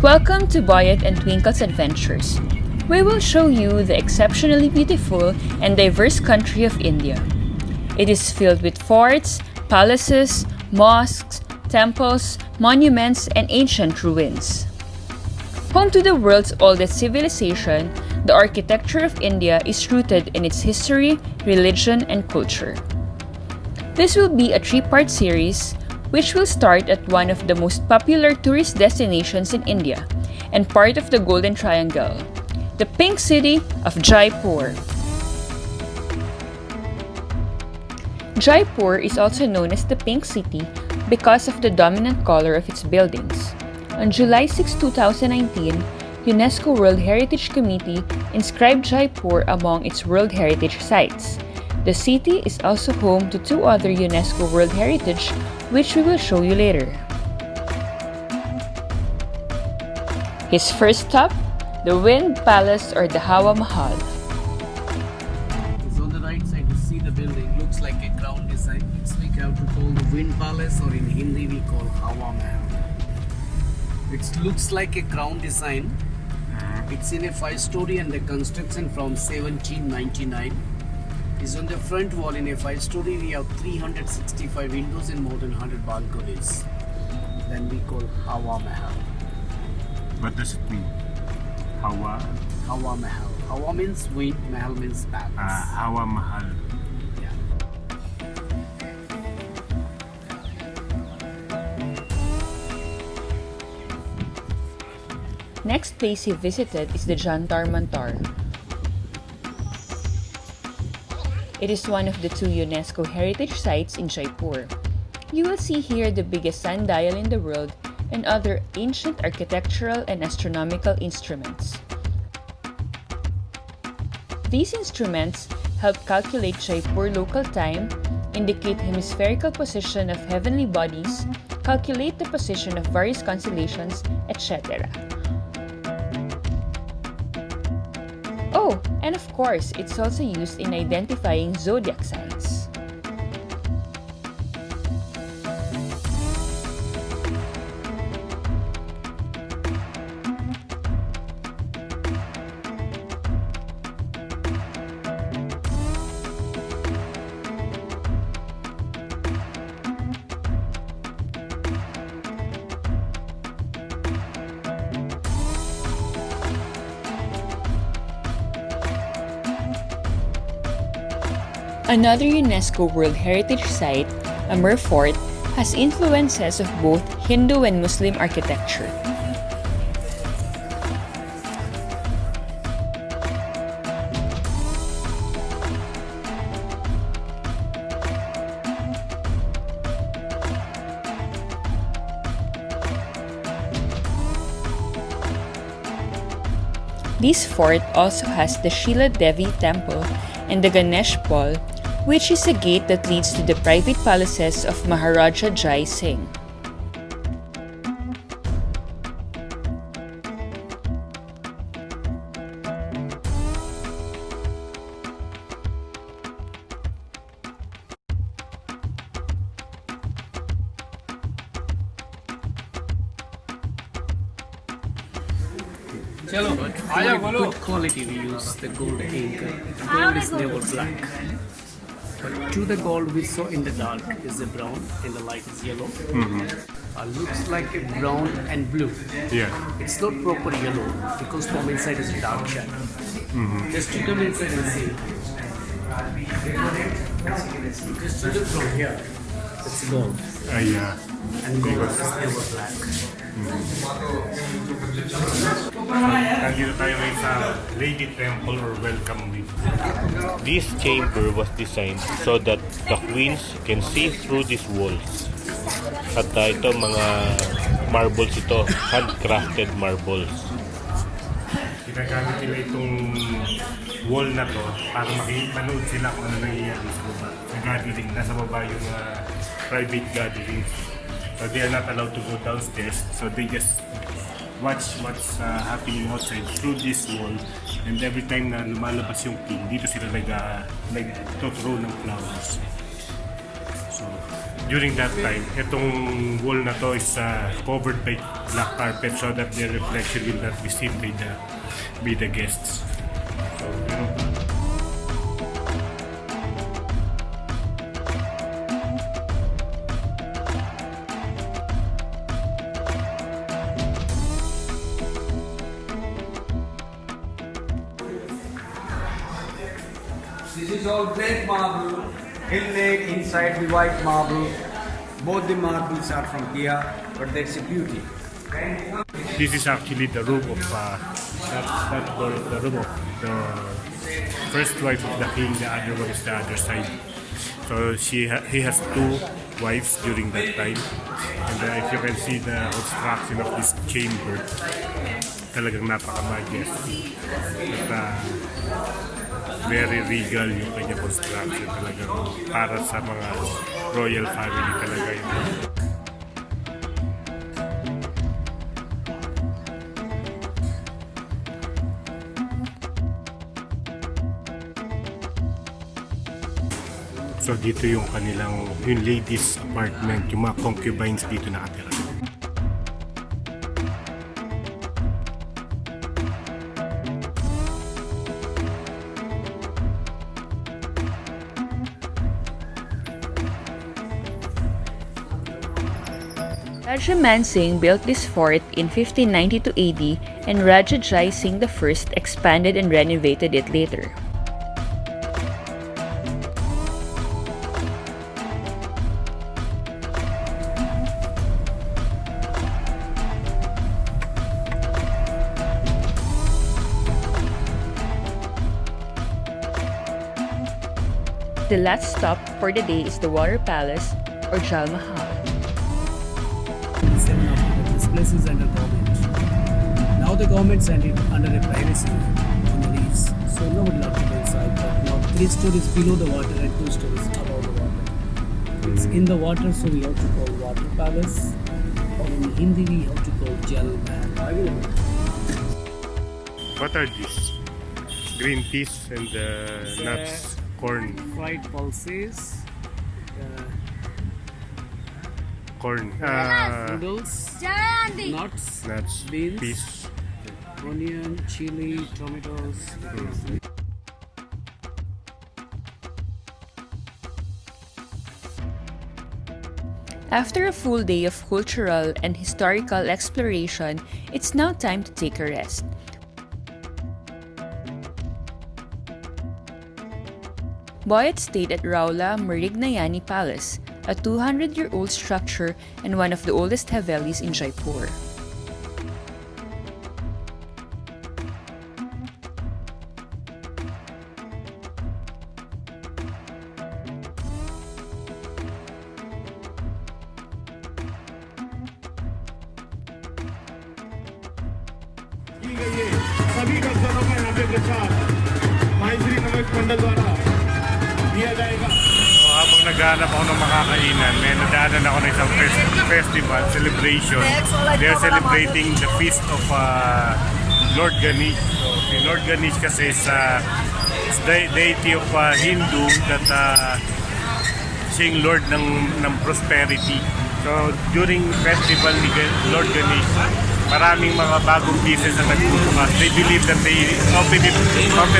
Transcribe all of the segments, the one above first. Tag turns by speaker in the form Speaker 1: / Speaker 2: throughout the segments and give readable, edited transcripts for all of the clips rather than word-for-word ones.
Speaker 1: Welcome to Boyet and Twinkle's Adventures. We will show you the exceptionally beautiful and diverse country of India. It is filled with forts, palaces, mosques, temples, monuments, and ancient ruins. Home to the world's oldest civilization, the architecture of India is rooted in its history, religion, and culture. This will be a three-part series which will start at one of the most popular tourist destinations in India and part of the Golden Triangle, the Pink City of Jaipur. Jaipur is also known as the Pink City because of the dominant color of its buildings. On July 6, 2019, UNESCO World Heritage Committee inscribed Jaipur among its World Heritage Sites. The city is also home to two other UNESCO World Heritage, which we will show you later. His first stop, the Wind Palace or the Hawa Mahal.
Speaker 2: It's on the right side, you see the building, looks like a crown design. It's like how to call the Wind Palace, or in Hindi we call Hawa Mahal. It looks like a crown design. It's in a 5-story and the construction from 1799. Is on the front wall. In a 5-story we have 365 windows and more than 100 balconies. Then we call Hawa Mahal.
Speaker 3: What does it mean? Hawa?
Speaker 2: Hawa Mahal. Hawa means wind, Mahal means palace.
Speaker 3: Hawa Mahal.
Speaker 2: Yeah.
Speaker 1: Next place he visited is the Jantar Mantar. It is one of the two UNESCO heritage sites in Jaipur. You will see here the biggest sundial in the world and other ancient architectural and astronomical instruments. These instruments help calculate Jaipur local time, indicate hemispherical position of heavenly bodies, calculate the position of various constellations, etc. Oh, and of course, it's also used in identifying zodiac signs. Another UNESCO World Heritage Site, Amber Fort, has influences of both Hindu and Muslim architecture. This fort also has the Shila Devi Temple and the Ganesh Ball, which is a gate that leads to the private palaces of Maharaja Jai Singh.
Speaker 2: Good quality we use the gold ink. The gold is never black. But to the gold we saw in the dark is the brown and the light is yellow. Looks like a brown and blue.
Speaker 3: Yeah.
Speaker 2: It's not proper yellow because from inside is a dark shadow. Just to come inside and see. Just to look from here, it's gold.
Speaker 3: Yeah.
Speaker 2: And gold is never black.
Speaker 3: Nandito tayo ngayon sa Lady Temple or Welcome Room. This chamber was designed so that the queens can see through these walls. At ito mga marbles ito, handcrafted marbles. Ginagamit nila itong wall na to para makipanood sila kung ano nangyayari sa baba. Sa gathering, nasa baba yung private gatherings. So they are not allowed to go downstairs, so they just watch what's happening outside through this wall. And every time na lumalabas yung king, dito sila nag-throw ng flowers. So during that time, itong wall na to is covered by black carpet so that the reflection will not be seen by the guests. So,
Speaker 2: This is all black marble, inlaid inside the white marble. Both the marbles are from here, but that's a beauty.
Speaker 3: this is actually the room of the room of the first wife of the king. The other one is the other side. So he has two wives during that time, and if you can see the construction of this chamber, talagang napaka-majestic. At very regal yung kanya construction, talagang para sa mga royal family talaga yun. So dito yung kanilang, yung ladies apartment, yung mga concubines dito nakatira.
Speaker 1: Raja Man Singh built this fort in 1592 AD and Raja Jai Singh I expanded and renovated it later. The last stop for the day is the Water Palace or Jal Mahal.
Speaker 2: This place is under government. Now the government sent it under a privacy on the leaves. So nobody allowed to go inside. But now 3 stories below the water and 2 stories above the water. It's in the water, so we have to call Water Palace. Or in Hindi we have to call Jal Mahal.
Speaker 3: What are these? Green peas and nuts, corn.
Speaker 2: Fried pulses,
Speaker 3: Corn.
Speaker 2: noodles, nuts, beans,
Speaker 3: peas.
Speaker 2: onion, chili, tomatoes.
Speaker 1: After a full day of cultural and historical exploration, it's now time to take a rest. Boyet stayed at Raula Mrignayani Palace, a 200-year-old structure and one of the oldest havelis in Jaipur.
Speaker 3: सभी दफ्तरों में यहाँ पे प्रचार माइश्री नमक मंडल द्वारा दिया जाएगा. So, habang naghahanap ako ng makakainan, may nadaanan ako ng isang festival, celebration. They're celebrating the feast of Lord Ganesh. So, si Lord Ganesh kasi is the deity of Hindu that siyang Lord ng prosperity. So, during festival ni Lord Ganesh, maraming mga bagong business na nagbubukas. They believe that they open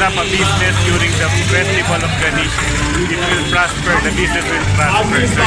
Speaker 3: up a business during the festival of Ganesh. It will prosper, the business will prosper. So,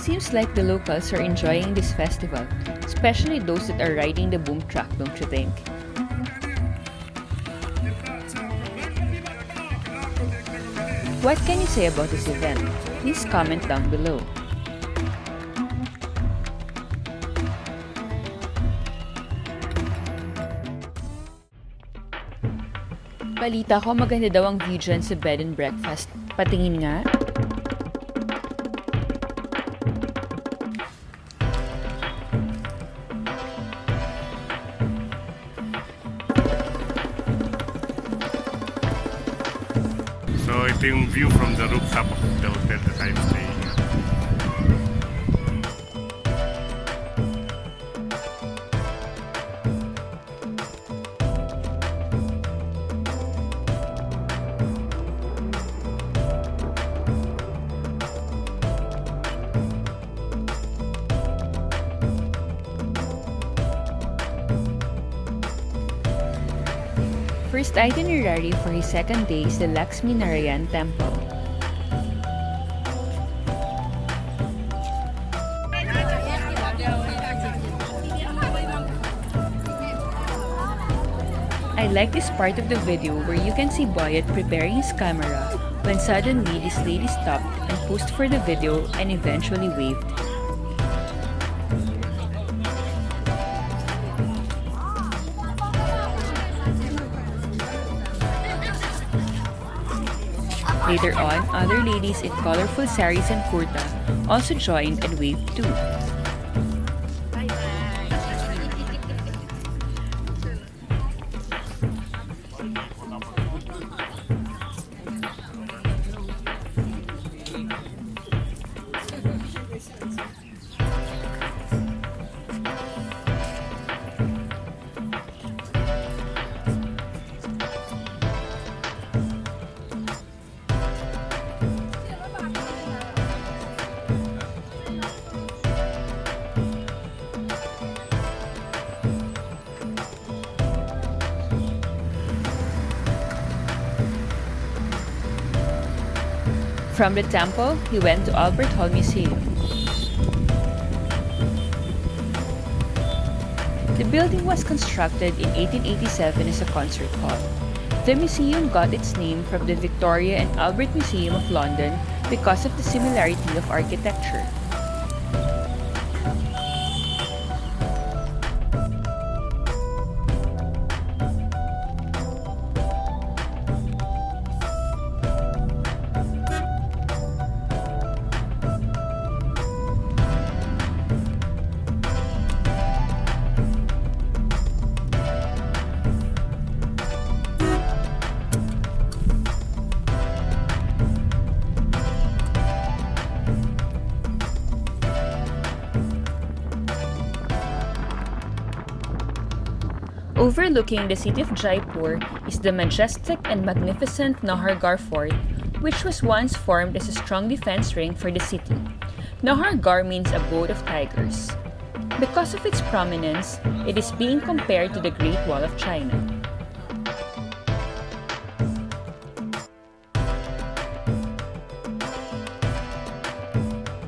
Speaker 1: Seems like the locals are enjoying this festival, especially those that are riding the boom truck, don't you think? What can you say about this event? Please comment down below. Balita ko maganda daw ang view dyan sa bed and breakfast. Patingin nga.
Speaker 3: So ito yung view from the rooftop of the hotel that I'm staying at.
Speaker 1: First itinerary for his second day is the Lakshmi Narayan Temple. I like this part of the video where you can see Boyet preparing his camera when suddenly this lady stopped and posed for the video and eventually waved. Later on, other ladies in colorful saris and kurta also joined and waved too. From the temple, he went to Albert Hall Museum. The building was constructed in 1887 as a concert hall. The museum got its name from the Victoria and Albert Museum of London because of the similarity of architecture. Overlooking the city of Jaipur is the majestic and magnificent Nahargarh Fort, which was once formed as a strong defense ring for the city. Nahargarh means abode of tigers. Because of its prominence, it is being compared to the Great Wall of China.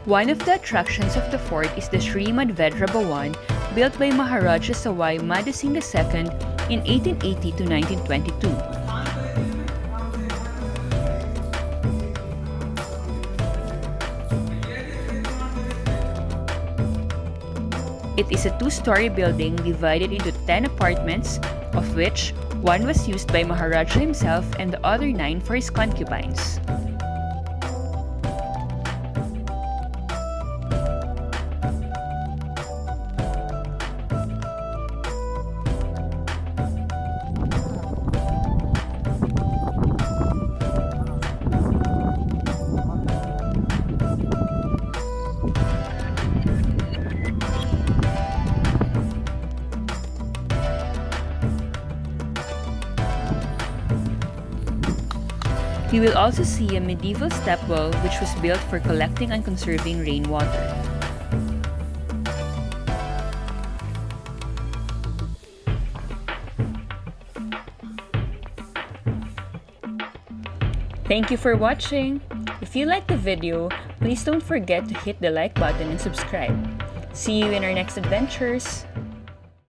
Speaker 1: One of the attractions of the fort is the Srimad Vedra Bhawan, built by Maharaja Sawai Madhusingh II in 1880 to 1922. It is a two-story building divided into 10 apartments, of which one was used by Maharaja himself and the other 9 for his concubines. You will also see a medieval stepwell which was built for collecting and conserving rainwater. Thank you for watching! If you liked the video, please don't forget to hit the like button and subscribe. See you in our next adventures!